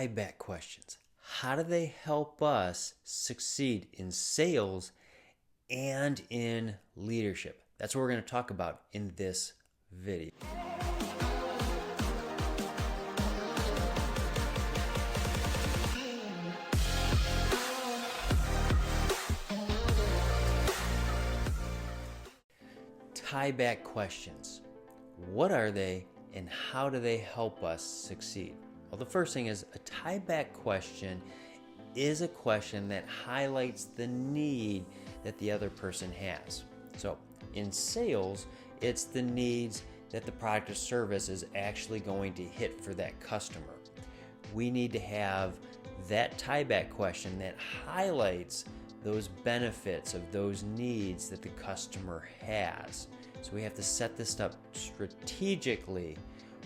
tie-back questions. How do they help us succeed in sales and in leadership? That's what we're going to talk about in this video. Tie-back questions. What are they and how do they help us succeed? Well, the first thing is a tie-back question is a question that highlights the need that the other person has. So in sales, it's the needs that the product or service is actually going to hit for that customer. We need to have that tie-back question that highlights those benefits of those needs that the customer has. So we have to set this up strategically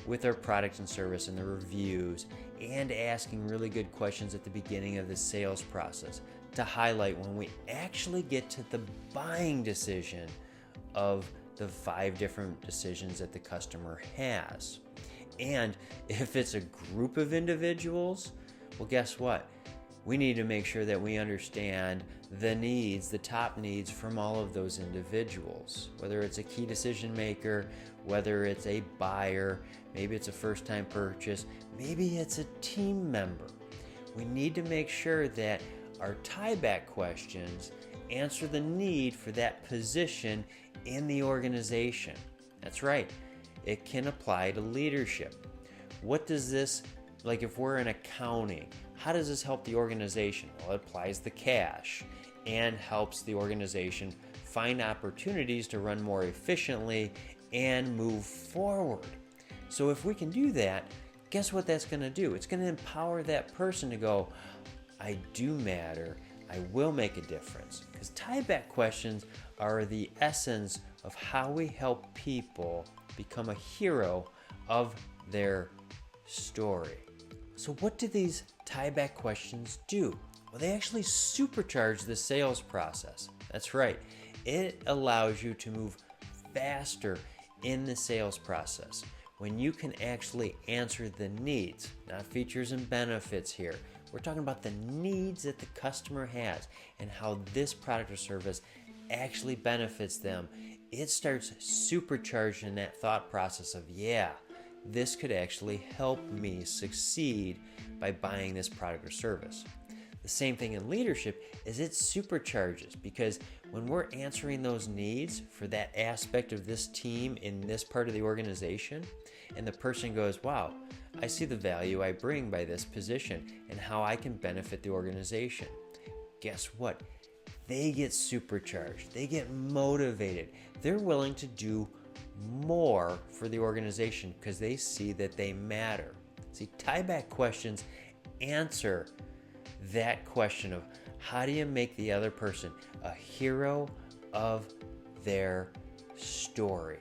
with our product and service and the reviews, and asking really good questions at the beginning of the sales process to highlight when we actually get to the buying decision of the 5 different decisions that the customer has. And if it's a group of individuals, well, guess what? We need to make sure that we understand the needs, the top needs from all of those individuals, whether it's a key decision maker, whether it's a buyer, maybe it's a first-time purchase, maybe it's a team member. We need to make sure that our tie-back questions answer the need for that position in the organization. That's right. It can apply to leadership. What does this, like if we're in accounting, how does this help the organization? Well, it applies the cash and helps the organization find opportunities to run more efficiently and move forward. So if we can do that, guess what that's going to do? It's going to empower that person to go, I do matter, I will make a difference. Because tie-back questions are the essence of how we help people become a hero of their story. So what do these tie-back questions do? Well, they actually supercharge the sales process. That's right. It allows you to move faster in the sales process when you can actually answer the needs, not features and benefits here. We're talking about the needs that the customer has and how this product or service actually benefits them. It starts supercharging that thought process of, yeah, this could actually help me succeed by buying this product or service. The same thing in leadership is it supercharges, because when we're answering those needs for that aspect of this team in this part of the organization, and the person goes, wow, I see the value I bring by this position and how I can benefit the organization. Guess what? They get supercharged. They get motivated. They're willing to do more for the organization because they see that they matter. See, tie-back questions answer that question of how do you make the other person a hero of their story?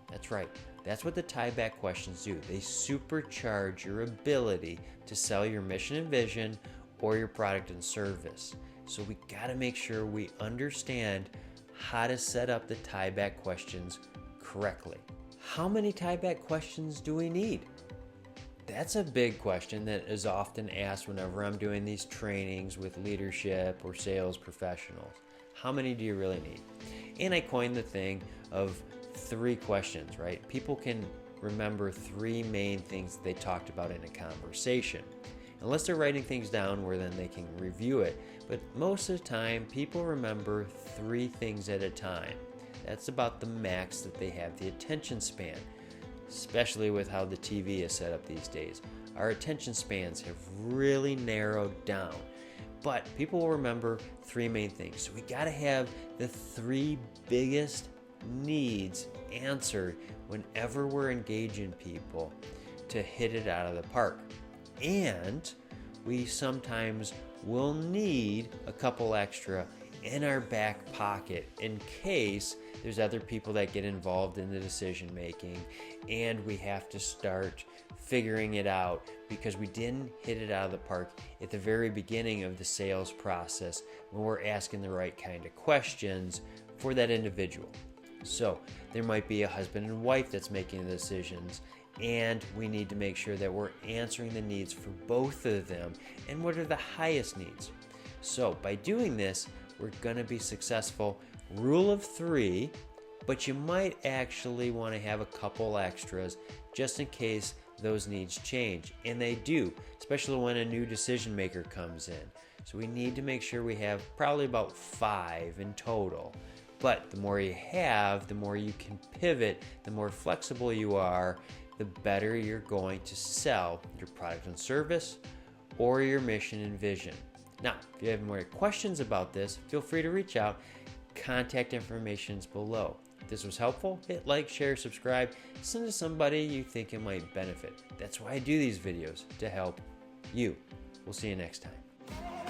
That's right. That's what the tie-back questions do. They supercharge your ability to sell your mission and vision or your product and service. So we got to make sure we understand how to set up the tie-back questions correctly. How many tie-back questions do we need? That's a big question that is often asked whenever I'm doing these trainings with leadership or sales professionals. How many do you really need? And I coined the thing of 3 questions, right? People can remember 3 main things that they talked about in a conversation. Unless they're writing things down where then they can review it. But most of the time, people remember 3 things at a time. That's about the max that they have the attention span, especially with how the TV is set up these days. Our attention spans have really narrowed down. But people will remember 3 main things. So we got to have the 3 biggest needs answered whenever we're engaging people to hit it out of the park. And we sometimes will need a couple extra in our back pocket in case there's other people that get involved in the decision making and we have to start figuring it out because we didn't hit it out of the park at the very beginning of the sales process when we're asking the right kind of questions for that individual. So there might be a husband and wife that's making the decisions, And we need to make sure that we're answering the needs for both of them and what are the highest needs. So by doing this, we're going to be successful. Rule of 3, but you might actually want to have a couple extras just in case those needs change. And they do, especially when a new decision maker comes in. So we need to make sure we have probably about 5 in total. But the more you have, the more you can pivot, the more flexible you are, the better you're going to sell your product and service or your mission and vision. Now, if you have more questions about this, feel free to reach out. Contact information is below. If this was helpful, hit like, share, subscribe, send to somebody you think it might benefit. That's why I do these videos, to help you. We'll see you next time.